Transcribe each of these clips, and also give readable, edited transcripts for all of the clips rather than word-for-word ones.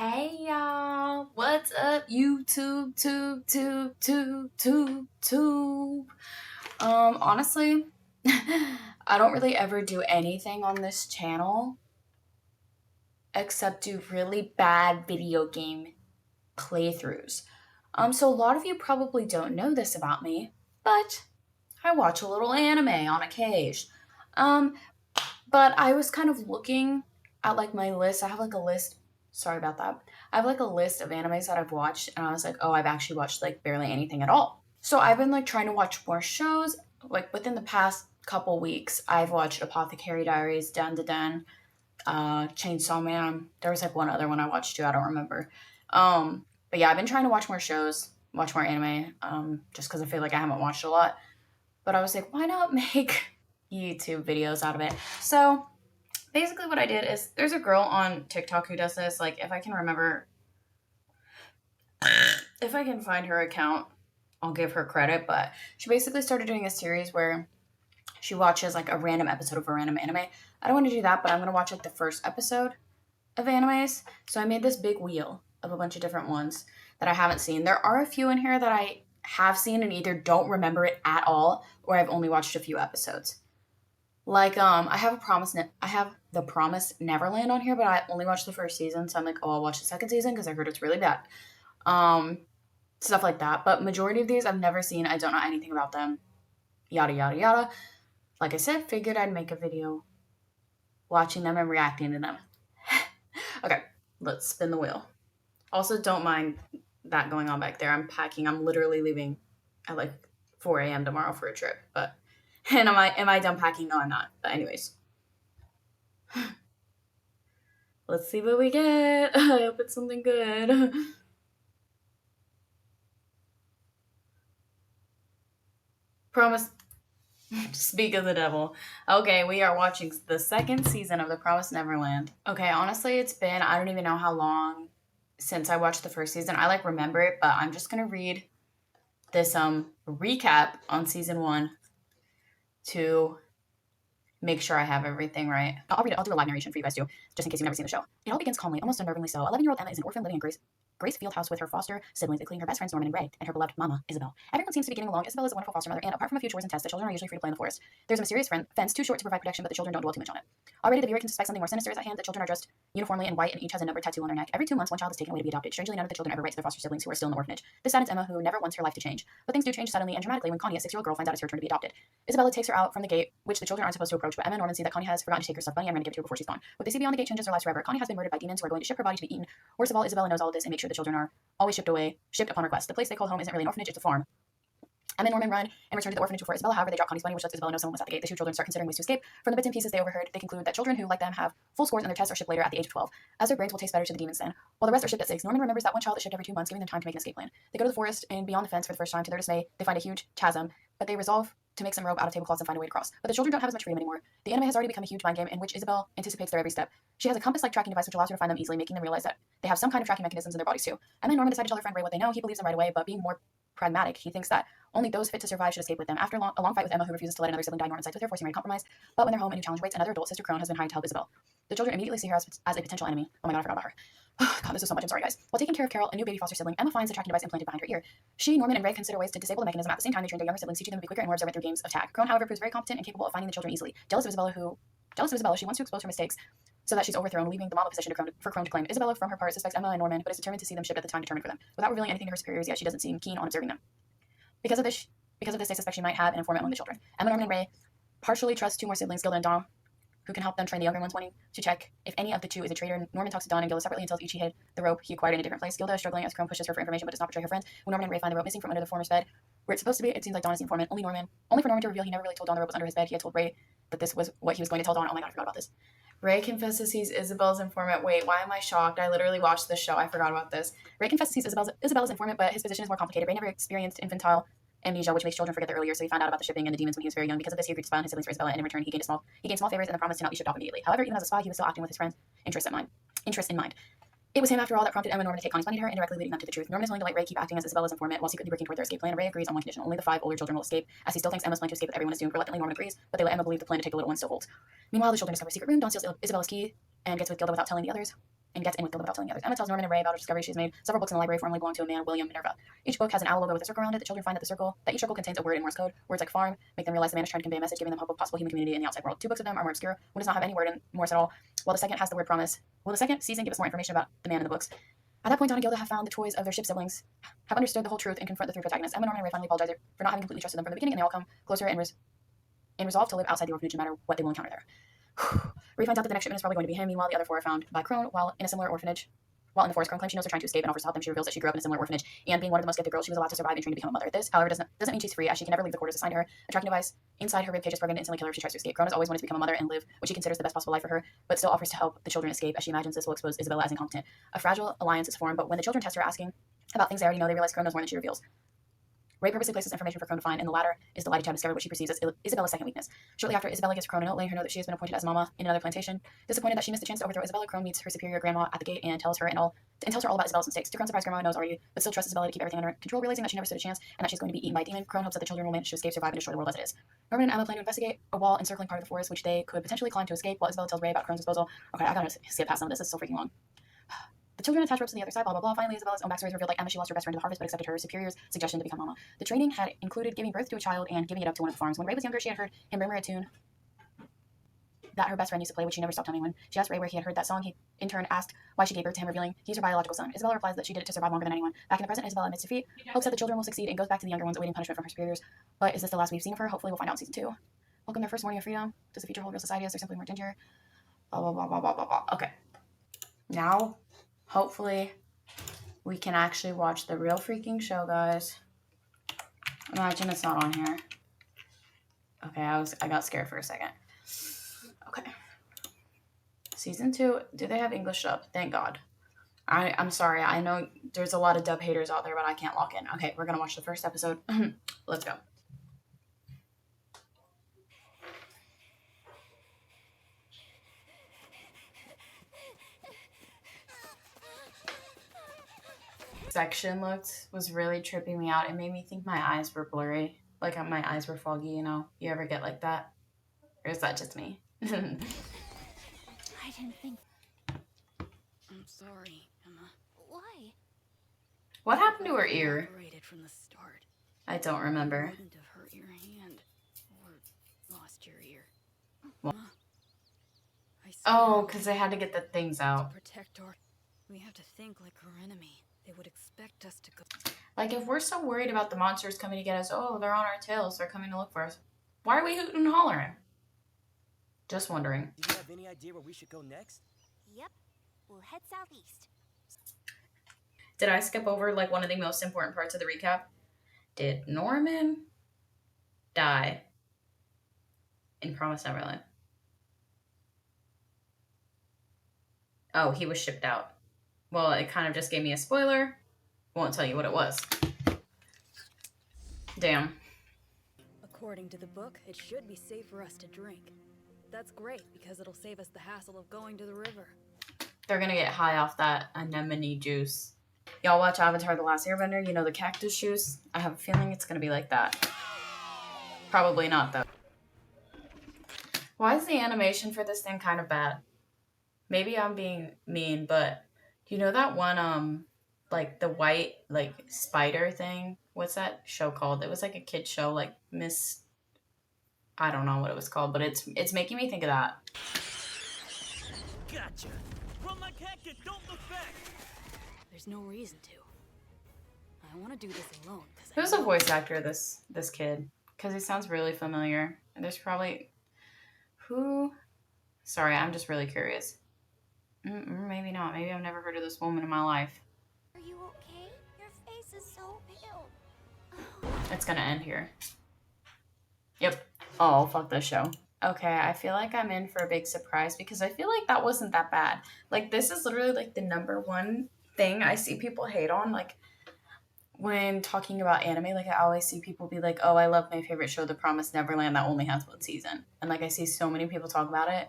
Hey y'all, what's up YouTube, tube. Honestly, I don't really ever do anything on this channel except do really bad video game playthroughs. So a lot of you probably don't know this about me, but I watch a little anime on occasion. Um, but I was kind of looking at like my list. I have like a list. Sorry about that. I have like a list of animes that I've watched, and I was like, oh, I've actually watched like barely anything at all. So I've been like trying to watch more shows. Like within the past couple weeks, I've watched Apothecary Diaries, Dan Da Dan, Chainsaw Man. There was like one other one I watched too. I don't remember. But yeah, I've been trying to watch more shows, watch more anime, just because I feel like I haven't watched a lot. But I was like, why not make YouTube videos out of it? So basically what I did is there's a girl on TikTok who does this. Like if I can remember, if I can find her account, I'll give her credit. But she basically started doing a series where she watches like a random episode of a random anime. I don't want to do that, but I'm going to watch like the first episode of animes. So I made this big wheel of a bunch of different ones that I haven't seen. There are a few in here that I have seen and either don't remember it at all or I've only watched a few episodes. Like I have the Promised Neverland on here, but I only watched the first season, so I'm like, oh, I'll watch the second season because I heard it's really bad. Um, Stuff like that. But majority of these I've never seen. I don't know anything about them. Yada yada yada. Like I said, figured I'd make a video watching them and reacting to them. Okay, let's spin the wheel. Also, don't mind that going on back there. I'm packing. I'm literally leaving at like 4 a.m. tomorrow for a trip. But and am I done packing? No, I'm not. But anyways, let's see what we get. I hope it's something good. Promise. Speak of the devil. Okay, we are watching the second season of The Promised Neverland. Okay, honestly, it's been, I don't even know how long since I watched the first season. I like remember it, but I'm just gonna read this recap on season 1 to make sure I have everything right. I'll read it. I'll do a live narration for you guys too, just in case you've never seen the show. It all begins calmly, almost unnervingly so. 11-year-old Emma is an orphan living in Grace Fieldhouse with her foster siblings, including her best friends Norman and Ray, and her beloved mama, Isabel. Everyone seems to be getting along. Isabel is a wonderful foster mother, and apart from a few chores and tests, the children are usually free to play in the forest. There's a mysterious fence too short to provide protection, but the children don't dwell too much on it. Already, the viewer can suspect something more sinister is at hand. The children are dressed uniformly in white, and each has a numbered tattoo on their neck. Every 2 months, one child is taken away to be adopted. Strangely, none of the children ever write to their foster siblings who are still in the orphanage. This saddens Emma, who never wants her life to change. But things do change suddenly and dramatically when Connie, a 6-year-old girl, finds out it's her turn to be adopted. Isabella takes her out from the gate, which the children aren't supposed to approach, but Emma and Norman see that Connie has forgotten to take her stuffed bunny and ran to give it to her before she's gone. What they see beyond the gate changes their lives forever. Connie has been murdered by demons who are going to ship her body to be eaten. Worst of all, Isabella knows all of this and makes sure the children are always shipped upon request. The place they call home isn't really an orphanage, it's a farm. Emma and Norman run and return to the orphanage before Isabella. However, they drop Connie's bunny, which lets Isabella know someone was at the gate. The two children start considering ways to escape. From the bits and pieces they overheard, they conclude that children who, like them, have full scores on their tests are shipped later at the age of 12, as their brains will taste better to the demons then. While the rest are shipped at 6, Norman remembers that one child is shipped every 2 months, giving them time to make an escape plan. They go to the forest and beyond the fence for the first time. To their dismay, they find a huge chasm, but they resolve to make some rope out of tablecloths and find a way to cross. But the children don't have as much freedom anymore. The anime has already become a huge mind game in which Isabel anticipates their every step. She has a compass-like tracking device which allows her to find them easily, making them realize that they have some kind of tracking mechanisms in their bodies too. Emma and Norman decide to tell their friend Ray what they know. He believes them right away, but being more pragmatic, he thinks that only those fit to survive should escape with them. After a long fight with Emma, who refuses to let another sibling die, Norman sides with her, forcing her to compromise. But when they're home, a new challenge waits. Another adult, Sister Crone, has been hired to help Isabel. The children immediately see her as a potential enemy. Oh my god, I forgot about her. God, this is so much. I'm sorry, guys. While taking care of Carol, a new baby foster sibling, Emma finds the tracking device implanted behind her ear. She, Norman, and Ray consider ways to disable the mechanism. At the same time, they train their younger siblings, teaching them to be quicker and more observant through games of tag. Crone, however, proves very competent and capable of finding the children easily. Jealous of Isabella, she wants to expose her mistakes so that she's overthrown, leaving the mama position for Crone to claim. Isabella, from her part, suspects Emma and Norman, but is determined to see them shipped at the time determined for them. Without revealing anything to her superiors yet, she doesn't seem keen on observing them. Because of this, they suspect she might have an informant among the children. Emma, Norman, and Ray partially trust 2 more siblings, Gilda and Dom, who can help them train the younger ones, wanting to check if any of the 2 is a traitor. Norman talks to Don and Gilda separately and tells each he hid the rope he acquired in a different place. Gilda is struggling as Crone pushes her for information but does not betray her friends. When Norman and Ray find the rope missing from under the former's bed, where it's supposed to be, it seems like Don is the informant. Only for Norman to reveal he never really told Don the rope was under his bed. He had told Ray that this was what he was going to tell Don. Oh my god, I forgot about this. Ray confesses he's Isabel's informant. Wait, why am I shocked? I literally watched this show. I forgot about this. Ray confesses he's Isabel's informant, but his position is more complicated. Ray never experienced infantile amnesia, which makes children forget their earlier, so he found out about the shipping and the demons when he was very young. Because of this, he agreed to spy on his siblings for Isabella, and in return, he gained small favors and the promise to not be shipped off immediately. However, even as a spy, he was still acting with his friend's interest in mind. It was him, after all, that prompted Emma and Norman to take Connie's money to her, indirectly leading them to the truth. Norman is willing to let Ray keep acting as Isabella's informant while secretly working toward their escape plan. Ray agrees on one condition: only the 5 older children will escape, as he still thinks Emma's plan to escape with everyone is doomed. Reluctantly, Norman agrees, but they let Emma believe the plan to take the little one still holds. Meanwhile, the children discover a secret room. Don steals Isabella's key and gets with Gilda without telling the others. and gets in with Gilda without telling the others. Emma tells Norman and Ray about a discovery she's made. Several books in the library formerly belonged to a man, William Minerva. Each book has an owl logo with a circle around it. The children find that each circle contains a word in Morse code. Words like farm make them realize the man is trying to convey a message, giving them hope of possible human community in the outside world. Two books of them are more obscure. One does not have any word in Morse at all, while the second has the word promise. Will the second season give us more information about the man in the books? At that point, Dawn and Gilda have found the toys of their ship siblings, have understood the whole truth, and confront the three protagonists. Emma, Norman, and Ray finally apologize for not having completely trusted them from the beginning, and they all come closer and resolve to live outside the orphanage no matter what they will encounter there. Ray finds out that the next shipment is probably going to be him. Meanwhile, the other four are found by Crone while in a similar orphanage. While in the forest, Crone claims she knows they're trying to escape and offers to help them. She reveals that she grew up in a similar orphanage, and being one of the most gifted girls, she was allowed to survive and train to become a mother. This, however, doesn't mean she's free, as she can never leave the quarters assigned to her. A tracking device inside her ribcage is programmed to instantly kill her if she tries to escape. Crone has always wanted to become a mother and live what she considers the best possible life for her, but still offers to help the children escape, as she imagines this will expose Isabella as incompetent. A fragile alliance is formed, but when the children test her asking about things they already know, they realize Crone knows more than she reveals. Ray purposely places information for Crone to find, and the latter is delighted to have discovered what she perceives as Isabella's second weakness. Shortly after, Isabella gives Crone a note letting her know that she has been appointed as mama in another plantation. Disappointed that she missed the chance to overthrow Isabella, Crone meets her superior grandma at the gate and tells her all about Isabella's mistakes. To Crone's surprise, grandma knows already, but still trusts Isabella to keep everything under control, realizing that she never stood a chance and that she's going to be eaten by a demon. Crone hopes that the children will manage to escape, survive, and destroy the world as it is. Norman and Emma plan to investigate a wall encircling part of the forest, which they could potentially climb to escape, while Isabella tells Ray about Crone's disposal. Okay, I gotta skip past some of this. This is so freaking long. The children attach ropes to the other side, blah, blah, blah. Finally, Isabella's own backstory is revealed, like Emma, she lost her best friend to the harvest, but accepted her superior's suggestion to become mama. The training had included giving birth to a child and giving it up to one of the farms. When Ray was younger, she had heard him murmur a tune that her best friend used to play, which she never stopped telling anyone. She asked Ray where he had heard that song. He, in turn, asked why she gave birth to him, revealing he's her biological son. Isabella replies that she did it to survive longer than anyone. Back in the present, Isabella admits defeat, hopes that the children will succeed, and goes back to the younger ones awaiting punishment from her superiors. But is this the last we've seen of her? Hopefully we'll find out in season 2. Welcome their first morning of freedom. Does the future hold real society as they're simply more ginger? Blah, blah, blah, blah, blah, blah, blah. Okay. Now, hopefully we can actually watch the real freaking show, guys. Imagine it's not on here. Okay, I got scared for a second. Okay. Season 2, do they have English dub? Thank God. I'm sorry, I know there's a lot of dub haters out there, but I can't lock in. Okay, we're gonna watch the first episode. Let's go. Section was really tripping me out. It made me think my eyes were blurry. Like my eyes were foggy, you know? You ever get like that? Or is that just me? I didn't think. I'm sorry, Emma. Why? What happened to her ear? From the start. I don't remember. You wouldn't have hurt your hand or lost your ear. What? Emma, Oh, because they had to get the things out. Protect our. We have to think like our enemy. They would expect us to go. Like, if we're so worried about the monsters coming to get us, oh, they're on our tails, they're coming to look for us. Why are we hooting and hollering? Just wondering. Do you have any idea where we should go next? Yep. We'll head southeast. Did I skip over, like, one of the most important parts of the recap? Did Norman die in Promised Neverland? Oh, he was shipped out. Well, it kind of just gave me a spoiler. Won't tell you what it was. Damn. According to the book, it should be safe for us to drink. That's great because it'll save us the hassle of going to the river. They're gonna get high off that anemone juice. Y'all watch Avatar: The Last Airbender, you know the cactus juice? I have a feeling it's gonna be like that. Probably not, though. Why is the animation for this thing kind of bad? Maybe I'm being mean, but you know that one, like the white, like spider thing? What's that show called? It was like a kid show, like Miss... I don't know what it was called, but it's making me think of that. Gotcha. Run like cactus, don't look back. There's no reason to. I want to do this alone. Who's the voice actor of this kid? Because he sounds really familiar. And there's probably... Who? Sorry, I'm just really curious. Maybe not. Maybe I've never heard of this woman in my life. Are you okay? Your face is so pale. It's gonna end here. Yep. Oh, fuck this show. Okay, I feel like I'm in for a big surprise because I feel like that wasn't that bad. Like, this is literally, like, the #1 thing I see people hate on. Like, when talking about anime, like, I always see people be like, oh, I love my favorite show, The Promised Neverland, that only has 1 season. And, like, I see so many people talk about it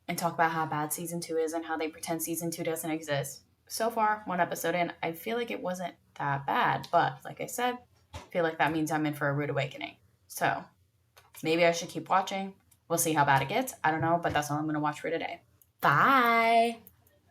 and talk about how bad season 2 is and how they pretend season 2 doesn't exist. So far, 1 episode in, I feel like it wasn't that bad. But, like I said, I feel like that means I'm in for a rude awakening. So, maybe I should keep watching. We'll see how bad it gets. I don't know, but that's all I'm going to watch for today. Bye!